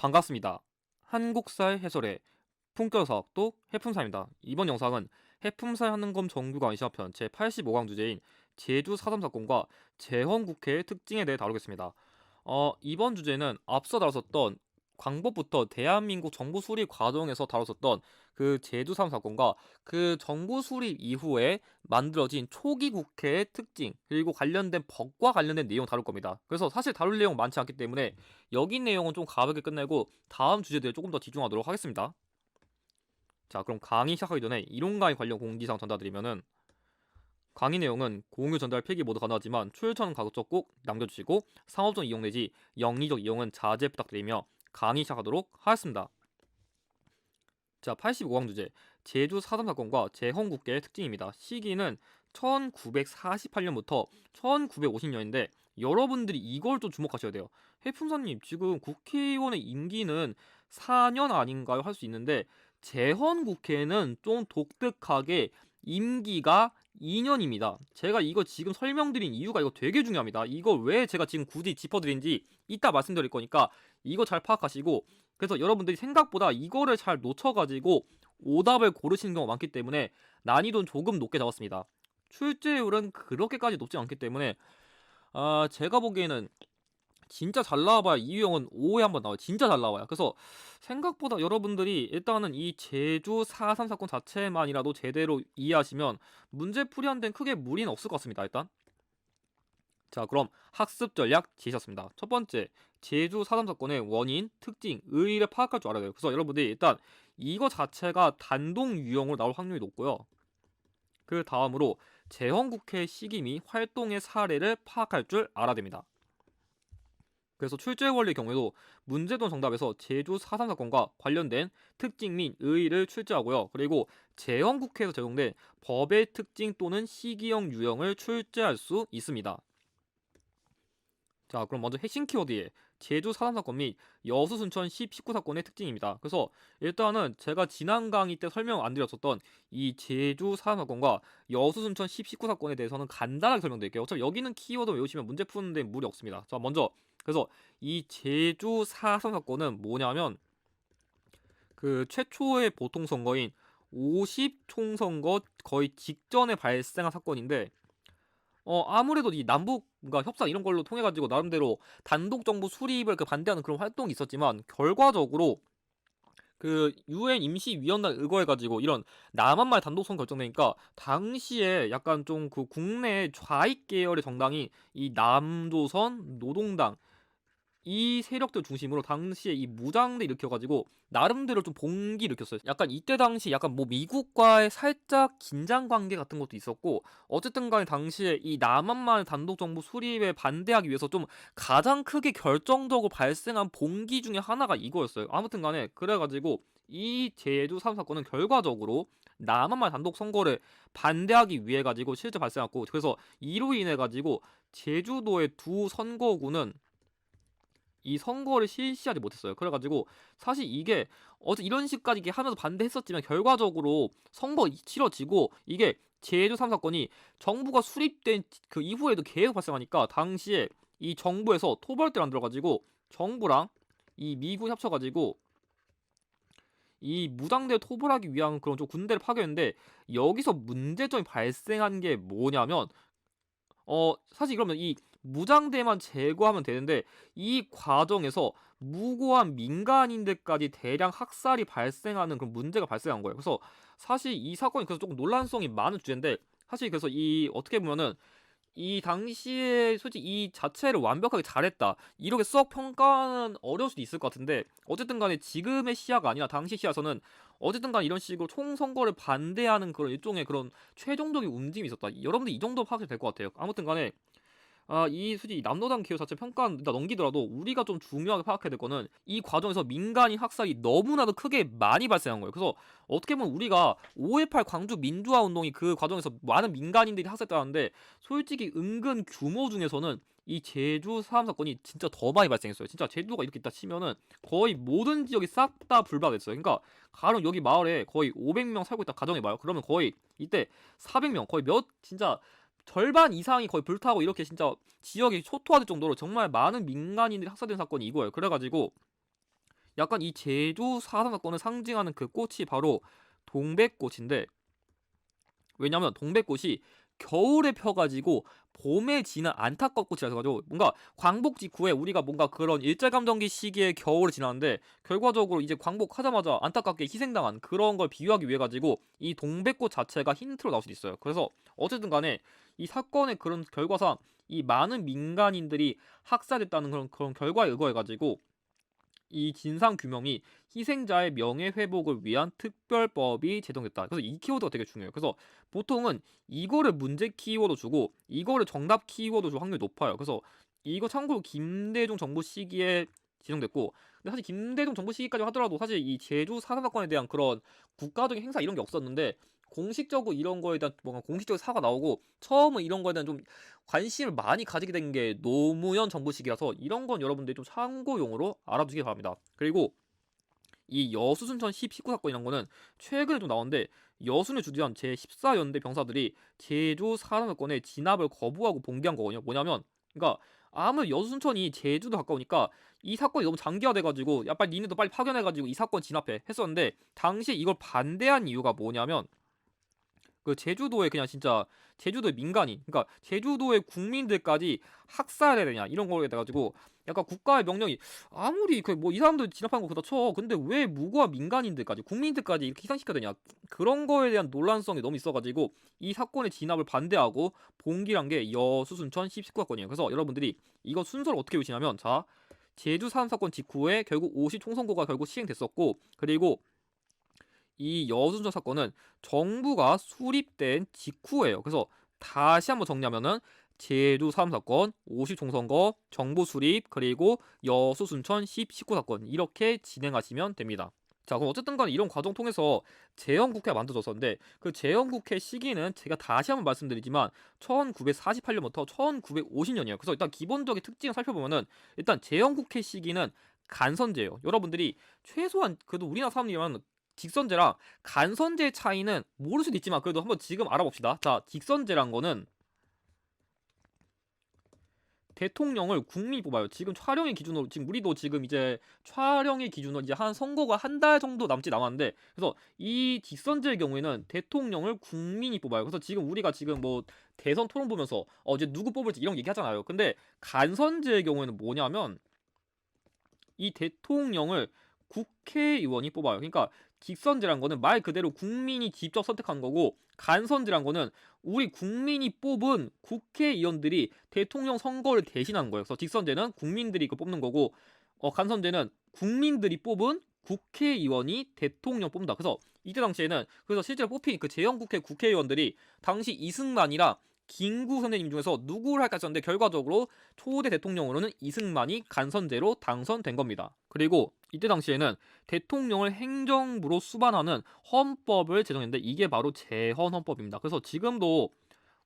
반갑습니다. 한국사의 해설의 품격사학도 해품사입니다. 이번 영상은 해품사의 한능검 정규강 시합편 제85강 주제인 제주 4.3 사건과 재헌국회의 특징에 대해 다루겠습니다. 이번 주제는 앞서 다뤘었던 광복부터 대한민국 정부 수립 과정에서 다뤘었던 그 제주 3 사건과 그 정부 수립 이후에 만들어진 초기 국회의 특징, 그리고 관련된 법과 관련된 내용 다룰 겁니다. 그래서 사실 다룰 내용 많지 않기 때문에 여기 내용은 좀 가볍게 끝내고 다음 주제들에 조금 더 집중하도록 하겠습니다. 자, 그럼 강의 시작하기 전에 이론 강의 관련 공지사항 전달드리면은, 강의 내용은 공유 전달 필기 모두 가능하지만 출처는 가급적 꼭 남겨주시고 상업적 이용 내지 영리적 이용은 자제 부탁드리며 강의 시작하도록 하겠습니다. 자, 85강 주제 제주 4.3 사건과 재헌국회의 특징입니다. 시기는 1948년부터 1950년인데 여러분들이 이걸 좀 주목하셔야 돼요. 해품사님, 지금 국회의원의 임기는 4년 아닌가요? 할 수 있는데 재헌국회는 좀 독특하게 임기가 2년입니다. 제가 이거 지금 설명드린 이유가 이거 되게 중요합니다. 이거 왜 제가 지금 굳이 짚어드린지 이따 말씀드릴 거니까 이거 잘 파악하시고, 그래서 여러분들이 생각보다 이거를 잘 놓쳐가지고 오답을 고르시는 경우가 많기 때문에 난이도는 조금 높게 잡았습니다. 출제율은 그렇게까지 높지 않기 때문에 제가 보기에는 진짜 잘 나와봐야 이 유형은 5회 한번 나와요. 진짜 잘 나와요. 그래서 생각보다 여러분들이 일단은 이 제주 4.3 사건 자체만이라도 제대로 이해하시면 문제 풀이하는 데는 크게 무리는 없을 것 같습니다. 일단 자, 그럼 학습 전략 제시했습니다. 첫 번째, 제주 4.3 사건의 원인, 특징, 의의를 파악할 줄 알아야 돼요. 그래서 여러분들이 일단 이거 자체가 단독 유형으로 나올 확률이 높고요. 그 다음으로 재헌국회 시기 및 활동의 사례를 파악할 줄 알아야 됩니다. 그래서 출제 원리의 경우에도 문제동 정답에서 제주 4.3 사건과 관련된 특징 및 의의를 출제하고요. 그리고 재헌국회에서 제공된 법의 특징 또는 시기형 유형을 출제할 수 있습니다. 자, 그럼 먼저 핵심 키워드에 제주 4.3 사건 및 여수 순천 19 사건의 특징입니다. 그래서 일단은 제가 지난 강의 때 설명 안 드렸었던 이 제주 4.3 사건과 여수 순천 19 사건에 대해서는 간단하게 설명드릴게요. 어차피 여기는 키워드 외우시면 문제 푸는데 무리 없습니다. 자, 먼저 그래서 이 제주 4.3 사건은 뭐냐면 그 최초의 보통 선거인 50 총선거 거의 직전에 발생한 사건인데, 아무래도 이 남북 뭔가 협상 이런 걸로 통해 가지고 나름대로 단독 정부 수립을 반대하는 그런 활동이 있었지만, 결과적으로 그 유엔 임시위원단 의거해 가지고 이런 남한만의 단독 선 결정되니까 당시에 약간 좀 그 국내 좌익 계열의 정당이 이 남조선 노동당 이 세력들 중심으로 당시에 이 무장대 일으켜가지고 나름대로 좀 봉기 일으켰어요. 약간 이때 당시 약간 뭐 미국과의 살짝 긴장 관계 같은 것도 있었고, 어쨌든 간에 당시에 이 남한만의 단독 정부 수립에 반대하기 위해서 좀 가장 크게 결정적으로 발생한 봉기 중에 하나가 이거였어요. 아무튼 간에 그래가지고 이 제주 3 사건은 결과적으로 남한만의 단독 선거를 반대하기 위해 가지고 실제 발생했고, 그래서 이로 인해 가지고 제주도의 두 선거구는 이 선거를 실시하지 못했어요. 그래가지고 사실 이게 어제 이런 식까지 이렇게 하면서 반대했었지만 결과적으로 선거 치러지고 이게 제주 3 사건이 정부가 수립된 그 이후에도 계속 발생하니까 당시에 이 정부에서 토벌대를 만들어가지고 정부랑 이 미군 협쳐가지고 이 무장대 토벌하기 위한 그런 좀 군대를 파견했는데, 여기서 문제점이 발생한 게 뭐냐면 사실 그러면 이 무장대만 제거하면 되는데 이 과정에서 무고한 민간인들까지 대량 학살이 발생하는 그런 문제가 발생한 거예요. 그래서 사실 이 사건이 그래서 조금 논란성이 많은 주제인데, 사실 그래서 이 어떻게 보면은 이 당시에 솔직히 이 자체를 완벽하게 잘했다 이렇게 썩 평가는 어려울 수도 있을 것 같은데, 어쨌든 간에 지금의 시야가 아니라 당시 시야에서는 어쨌든 간에 이런 식으로 총선거를 반대하는 그런 일종의 그런 최종적인 움직임이 있었다. 여러분들 이 정도 파악이 될 것 같아요. 아무튼 간에 이 솔직히 남로당 기호 자체 평가는 일단 넘기더라도 우리가 좀 중요하게 파악해야 될 거는 이 과정에서 민간인 학살이 너무나도 크게 많이 발생한 거예요. 그래서 어떻게 보면 우리가 5.18 광주 민주화 운동이 그 과정에서 많은 민간인들이 학살당하는데, 솔직히 은근 규모 중에서는 이 제주 3 사건이 진짜 더 많이 발생했어요. 진짜 제주도가 이렇게 있다 치면은 거의 모든 지역이 싹 다 불발했어요. 그러니까 가령 여기 마을에 거의 500명 살고 있다 가정해봐요. 그러면 거의 이때 400명 거의 몇 진짜 절반 이상이 거의 불타고 이렇게 진짜 지역이 초토화될 정도로 정말 많은 민간인들이 학살된 사건이 이거예요. 그래가지고 약간 이 제주 4.3 사건을 상징하는 그 꽃이 바로 동백꽃인데, 왜냐면 동백꽃이 겨울에 펴가지고 봄에 지는 안타까운 꽃이라서 가지고 뭔가 광복 직후에 우리가 뭔가 그런 일제감정기 시기에 겨울을 지나는데 결과적으로 이제 광복하자마자 안타깝게 희생당한 그런 걸 비유하기 위해 가지고 이 동백꽃 자체가 힌트로 나올 수도 있어요. 그래서 어쨌든 간에 이 사건의 그런 결과상 이 많은 민간인들이 학살됐다는 그런 결과에 의거해 가지고 이 진상 규명이 희생자의 명예 회복을 위한 특별법이 제정됐다. 그래서 이 키워드가 되게 중요해요. 그래서 보통은 이거를 문제 키워드 주고 이거를 정답 키워드 줄 확률이 높아요. 그래서 이거 참고로 김대중 정부 시기에 지정됐고, 근데 사실 김대중 정부 시기까지 하더라도 사실 이 제주 4.3 사건에 대한 그런 국가적인 행사 이런 게 없었는데, 공식적으로 이런 거에 대한 뭔가 공식적인 사과 나오고 처음은 이런 거에 대한 좀 관심을 많이 가지게 된 게 노무현 정부 시기라서 이런 건 여러분들이 좀 참고용으로 알아두시기 바랍니다. 그리고 이 여수순천 19 사건 이런 거는 최근에 좀 나왔는데, 여순을 주둔한 제14연대 병사들이 제주 사람 사건에 진압을 거부하고 봉기한 거거든요. 뭐냐면, 그러니까 아무래도 여수순천이 제주도 가까우니까 이 사건이 너무 장기화돼가지고 야 빨리 니네도 빨리 파견해가지고 이 사건 진압해 했었는데, 당시에 이걸 반대한 이유가 뭐냐면 그 제주도에 그냥 진짜 제주도의 민간인, 그러니까 제주도의 국민들까지 학살해야 되냐 이런 거에 돼 가지고 약간 국가의 명령이 아무리 그 뭐 이 사람들 진압하는 거 그렇다 쳐, 근데 왜 무고한 민간인들까지 국민들까지 이렇게 희생시켜야 되냐, 그런 거에 대한 논란성이 너무 있어 가지고 이 사건의 진압을 반대하고 봉기한 게 여수순천 19 사건이에요. 그래서 여러분들이 이거 순서를 어떻게 보시냐면, 자, 제주 사람 사건 직후에 결국 5시 총선고가 결국 시행됐었고, 그리고 이 여순천 사건은 정부가 수립된 직후예요. 그래서 다시 한번 정리하면은 제주 3 사건, 5시 총선거, 정부 수립, 그리고 여수순천 19 사건 이렇게 진행하시면 됩니다. 자, 그럼 어쨌든 간에 이런 과정 통해서 제헌국회가 만들어졌었는데, 그 제헌국회 시기는 제가 다시 한번 말씀드리지만 1948년부터 1950년이에요. 그래서 일단 기본적인 특징을 살펴보면은 일단 제헌국회 시기는 간선제예요. 여러분들이 최소한 그래도 우리나라 사람이면 직선제랑 간선제의 차이는 모를 수도 있지만 그래도 한번 지금 알아봅시다. 자, 직선제란 거는 대통령을 국민이 뽑아요. 지금 촬영의 기준으로 지금 우리도 지금 이제 촬영의 기준으로 이제 한 선거가 한 달 정도 남았는데, 그래서 이 직선제의 경우에는 대통령을 국민이 뽑아요. 그래서 지금 우리가 지금 뭐 대선 토론 보면서 이제 누구 뽑을지 이런 얘기 하잖아요. 근데 간선제의 경우에는 뭐냐면 이 대통령을 국회의원이 뽑아요. 그러니까 직선제란 거는 말 그대로 국민이 직접 선택한 거고, 간선제란 거는 우리 국민이 뽑은 국회의원들이 대통령 선거를 대신하는 거예요. 그래서 직선제는 국민들이 그 뽑는 거고, 간선제는 국민들이 뽑은 국회의원이 대통령 뽑는다. 그래서 이때 당시에는 그래서 실제로 뽑힌 그 재헌국회 국회의원들이 당시 이승만이랑 김구 선생님 중에서 누구를 할까 했었는데 결과적으로 초대 대통령으로는 이승만이 간선제로 당선된 겁니다. 그리고 이때 당시에는 대통령을 행정부로 수반하는 헌법을 제정했는데 이게 바로 제헌헌법입니다. 그래서 지금도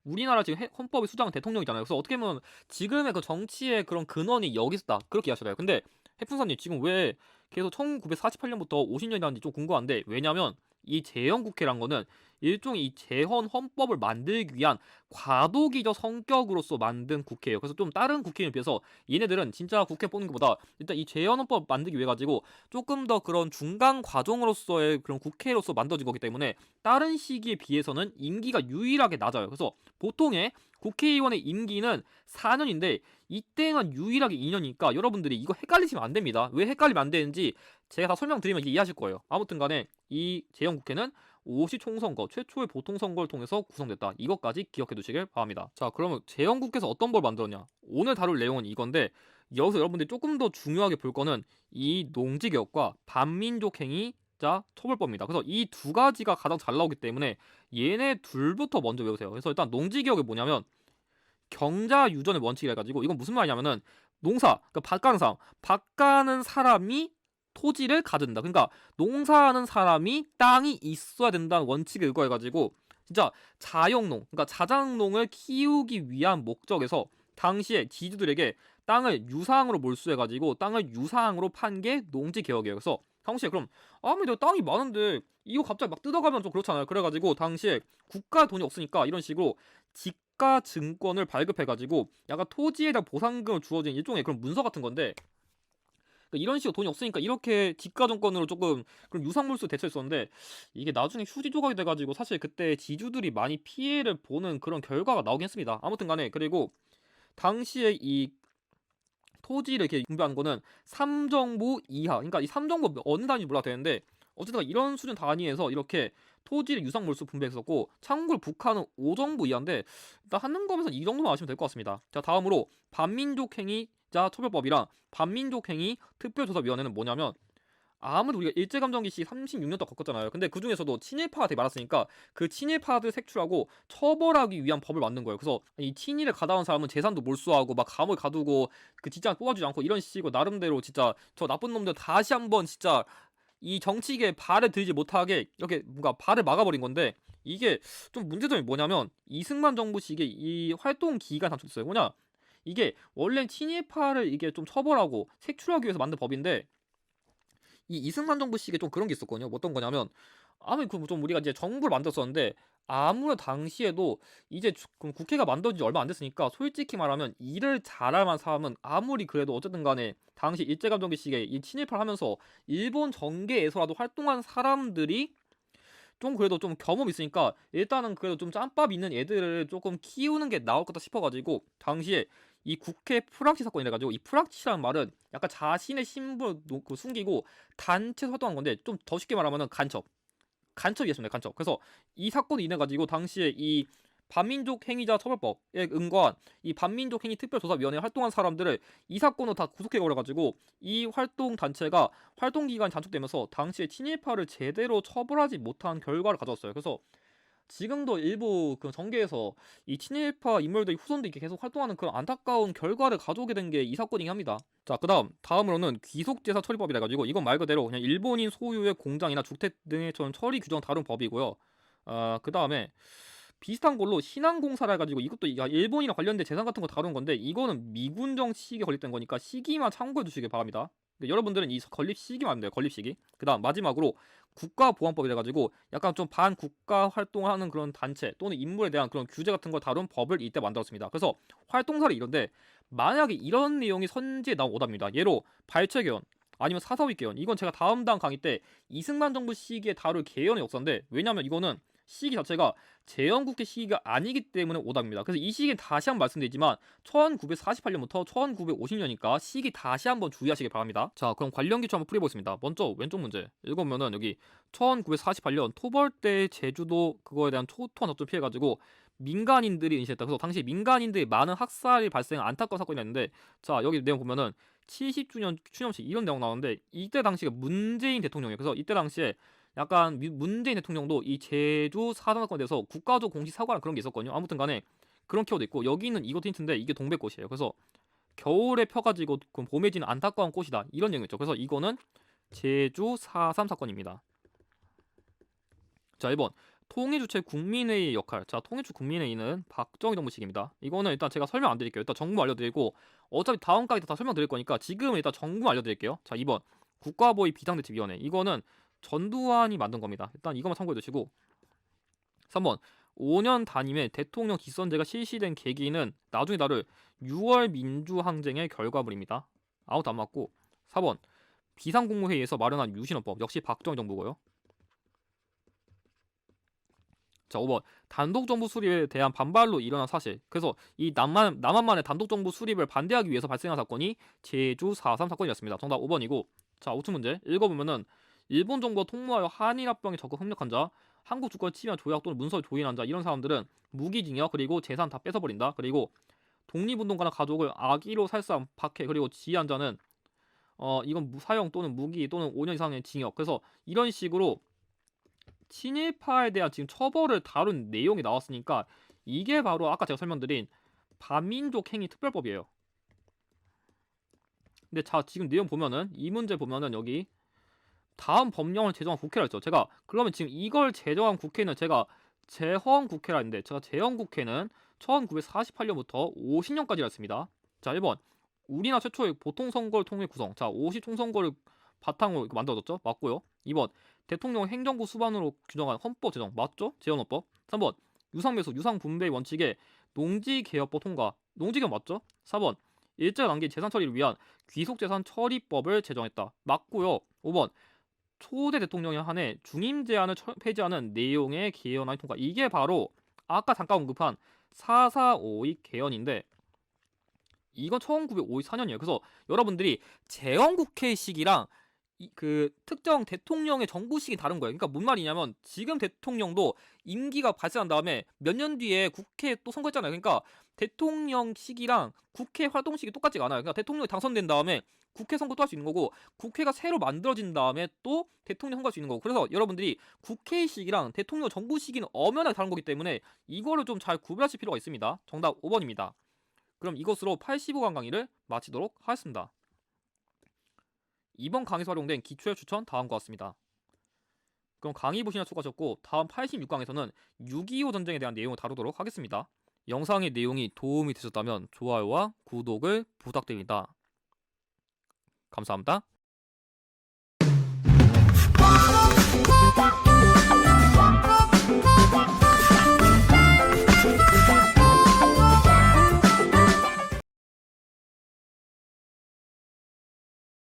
우리나라 지금 헌법의 수장은 대통령이잖아요. 그래서 어떻게 보면 지금의 그 정치의 그런 근원이 여기 있다 그렇게 이해하셔야 돼요. 근데 해풍사님 지금 왜 계속 1948년부터 50년이라는지 좀 궁금한데, 왜냐면 이 재헌국회란 거는 일종의 이 재헌 헌법을 만들기 위한 과도기적 성격으로서 만든 국회예요. 그래서 좀 다른 국회에 비해서 얘네들은 진짜 국회 뽑는 것보다 일단 이 재헌 헌법 만들기 위해 가지고 조금 더 그런 중간 과정으로서의 그런 국회로서 만들어진 거기 때문에 다른 시기에 비해서는 임기가 유일하게 낮아요. 그래서 보통의 국회의원의 임기는 4년인데 이때는 유일하게 2년이니까 여러분들이 이거 헷갈리시면 안 됩니다. 왜 헷갈리면 안 되는지 제가 다 설명드리면 이제 이해하실 거예요. 아무튼 간에 이 재헌국회는 5시 총선거, 최초의 보통선거를 통해서 구성됐다. 이것까지 기억해 두시길 바랍니다. 자, 그러면 재헌국회에서 어떤 걸 만들었냐? 오늘 다룰 내용은 이건데, 여기서 여러분들이 조금 더 중요하게 볼 거는 이 농지개혁과 반민족행위자 처벌법입니다. 그래서 이 두 가지가 가장 잘 나오기 때문에 얘네 둘부터 먼저 외우세요. 그래서 일단 농지개혁이 뭐냐면 경자유전의 원칙이라 해가지고 이건 무슨 말이냐면은 농사, 그러니까 밭가는 사람이 토지를 가진다. 그러니까 농사하는 사람이 땅이 있어야 된다는 원칙에 의거해가지고 진짜 자영농, 그러니까 자작농을 키우기 위한 목적에서 당시에 지주들에게 땅을 유상으로 몰수해가지고 땅을 유상으로 판 게 농지개혁이에요. 그래서 당시에 그럼 아무리 땅이 많은데 이거 갑자기 막 뜯어가면 좀 그렇잖아요. 그래가지고 당시에 국가 돈이 없으니까 이런 식으로 지가 증권을 발급해가지고 약간 토지에 대한 보상금을 주어진 일종의 그런 문서 같은 건데, 그러니까 이런 식으로 돈이 없으니까 이렇게 지가 정권으로 조금 그런 유상물수 대처했었는데 이게 나중에 휴지 조각이 돼 가지고 사실 그때 지주들이 많이 피해를 보는 그런 결과가 나오긴 했습니다. 아무튼 간에 그리고 당시에 이 토지를 이렇게 분배하는 거는 삼정부 이하, 그러니까 이 삼정부 어느 단위인지 몰라도 되는데 어쨌든 이런 수준 단위에서 이렇게 토지를 유상물수 분배했었고, 참고로 북한은 5정부 이하인데 일단 하는 거면서 이 정도만 아시면 될 것 같습니다. 자, 다음으로 반민족 행위자 처벌법이랑 반민족 행위 특별조사위원회는 뭐냐면, 아무리 우리가 일제감정기 시 36년 동안 겪었잖아요. 근데 그 중에서도 친일파가 되게 많았으니까 그 친일파들 색출하고 처벌하기 위한 법을 만든 거예요. 그래서 이 친일을 가다한 사람은 재산도 몰수하고 막 감옥에 가두고 그 직장 뽑아주지 않고 이런 식으로 나름대로 진짜 저 나쁜 놈들 다시 한번 진짜 이 정치계에 발을 들이지 못하게 이렇게 뭔가 발을 막아버린 건데, 이게 좀 문제점이 뭐냐면 이승만 정부 시기에 이 활동 기간 단축됐어요. 뭐냐, 이게 원래 친일파를 이게 좀 처벌하고 색출하기 위해서 만든 법인데 이 이승만 정부 시기에 좀 그런 게 있었거든요. 어떤 거냐면, 아무리 좀 우리가 이제 정부를 만들었었는데 아무래도 당시에도 이제 그럼 국회가 만들어진 지 얼마 안 됐으니까 솔직히 말하면 일을 잘할 만한 사람은 아무리 그래도 어쨌든 간에 당시 일제감정기 시기에 이 친일파를 하면서 일본 정계에서라도 활동한 사람들이 좀 그래도 좀 경험 있으니까 일단은 그래도 좀 짬밥 있는 애들을 조금 키우는 게 나을 거다 싶어가지고 당시에 이 국회 프락치 사건이 돼가지고, 이 프락치라는 말은 약간 자신의 신분을 숨기고 단체 활동한 건데 좀 더 쉽게 말하면은 간첩이었습니다. 간첩. 그래서 이 사건이 인해 가지고 당시에 이 반민족 행위자 처벌법에 의거한 이 반민족 행위 특별조사위원회에 활동한 사람들을 이 사건으로 다 구속해 버려 가지고 이 활동 단체가 활동 기간이 단축되면서 당시에 친일파를 제대로 처벌하지 못한 결과를 가져왔어요. 그래서 지금도 일부 그 정계에서 이 친일파 인물들이 후손들이 이렇게 계속 활동하는 그런 안타까운 결과를 가져오게 된 게 이 사건이긴 합니다. 자, 다음으로는 귀속제사 처리법이라 가지고 이건 말 그대로 그냥 일본인 소유의 공장이나 주택 등의 처리 규정 다룬 법이고요. 그 다음에 비슷한 걸로 신항공사라 해가지고 이것도 일본이랑 관련된 재산 같은 거 다룬 건데 이거는 미군정 시기에 건립된 거니까 시기만 참고해 주시길 바랍니다. 여러분들은 이 건립 시기만 하면 돼요. 건립 시기. 그다음 마지막으로 국가보안법이라 가지고 약간 좀 반국가 활동을 하는 그런 단체 또는 인물에 대한 그런 규제 같은 걸 다룬 법을 이때 만들었습니다. 그래서 활동사를 이런데 만약에 이런 내용이 선지에 나온 오답니다. 예로 발췌개헌 아니면 사사위 개헌, 이건 제가 다음 강의 때 이승만 정부 시기에 다룰 개헌의 역사인데, 왜냐면 이거는 시기 자체가 재헌국회 시기가 아니기 때문에 오답입니다. 그래서 이 시기는 다시 한번 말씀드리지만 1948년부터 1950년이니까 시기 다시 한번 주의하시길 바랍니다. 자, 그럼 관련 기초 한번 풀어보겠습니다. 먼저 왼쪽 문제 읽어보면은 여기 1948년 토벌대 제주도 그거에 대한 초토화 접점 피해가지고 민간인들이 인식했다. 그래서 당시 민간인들이 많은 학살이 발생한 안타까운 사건이 있는데, 자 여기 내용 보면은 70주년 추념식 이런 내용 나오는데 이때 당시가 문재인 대통령이에요. 그래서 이때 당시에 약간 문재인 대통령도 이 제주 사단 사건에 대해서 국가적 공식 사과랑 그런 게 있었거든요. 아무튼 간에 그런 키워드 있고, 여기는 이것도 힌트인데 이게 동백꽃이에요. 그래서 겨울에 펴가지고 봄에 지는 안타까운 꽃이다 이런 내용이 있죠. 그래서 이거는 제주 4.3 사건입니다. 자, 1번 통일주체 국민회의의 역할. 자, 통일주 국민회의는 박정희 정부식입니다. 이거는 일단 제가 설명 안 드릴게요. 일단 정부 알려드리고 어차피 다음 강의 때 다 설명드릴 거니까 지금은 일단 정부 알려드릴게요. 자, 2번 국가보위 비상대책위원회. 이거는 전두환이 만든 겁니다. 일단 이것만 참고해 두시고, 3번 5년 단임의 대통령 기선제가 실시된 계기는 나중에 다룰 6월 민주항쟁의 결과물입니다. 아무도 안 맞고, 4번 비상국무회의에서 마련한 유신헌법. 역시 박정희 정부고요. 자, 5번 단독정부 수립에 대한 반발로 일어난 사실. 그래서 이 남한만의 단독정부 수립을 반대하기 위해서 발생한 사건이 제주 4.3 사건이었습니다. 정답 5번이고, 자 5층 문제 읽어보면은 일본 정부가 통모하여 한일합병에 적극 협력한 자, 한국 주권 침해 조약 또는 문서를 조인한 자, 이런 사람들은 무기징역 그리고 재산 다 뺏어버린다. 그리고 독립운동가나 가족을 악의로 살상, 박해 그리고 지휘한 자는 이건 무사형 또는 무기 또는 5년 이상의 징역. 그래서 이런 식으로 친일파에 대한 지금 처벌을 다룬 내용이 나왔으니까 이게 바로 아까 제가 설명드린 반민족 행위 특별법이에요. 근데 자 지금 내용 보면은 이 문제 보면은 여기 다음 법령을 제정한 국회라 했죠. 제가 그러면 지금 이걸 제정한 국회는 제가 재헌국회라 했는데, 제가 재헌국회는 1948년부터 50년까지라 했습니다. 자 1번 우리나라 최초의 보통선거를 통해 구성. 자 50총선거를 바탕으로 만들어졌죠. 맞고요. 2번 대통령 행정부 수반으로 규정한 헌법 제정. 맞죠? 재헌헌법. 3번 유상매수 유상분배 원칙의 농지개혁법 통과. 농지개혁 맞죠? 4번 일제강점기 재산 처리를 위한 귀속재산 처리법을 제정했다. 맞고요. 5번 초대 대통령에 한해 중임 제한을 폐지하는 내용의 개헌안이 통과. 이게 바로 아까 잠깐 언급한 4.4.5.2 개헌인데 이건 1954년이에요. 그래서 여러분들이 재헌국회 시기랑 그 특정 대통령의 정부 시기 다른 거예요. 그러니까 뭔 말이냐면 지금 대통령도 임기가 발생한 다음에 몇 년 뒤에 국회 또 선거했잖아요. 그러니까 대통령 시기랑 국회 활동 시기 똑같지가 않아요. 그러니까 대통령이 당선된 다음에 국회 선거 또 할 수 있는 거고 국회가 새로 만들어진 다음에 또 대통령 선거할 수 있는 거고. 그래서 여러분들이 국회 시기랑 대통령 정부 시기는 엄연하게 다른 거기 때문에 이거를 좀 잘 구별하실 필요가 있습니다. 정답 5번입니다. 그럼 이것으로 85강 강의를 마치도록 하겠습니다. 이번 강의에서 활용된 기초의 추천 다음과 같습니다. 그럼 강의 보시느라 수고하셨고 다음 86강에서는 6.25 전쟁에 대한 내용을 다루도록 하겠습니다. 영상의 내용이 도움이 되셨다면 좋아요와 구독을 부탁드립니다. 감사합니다.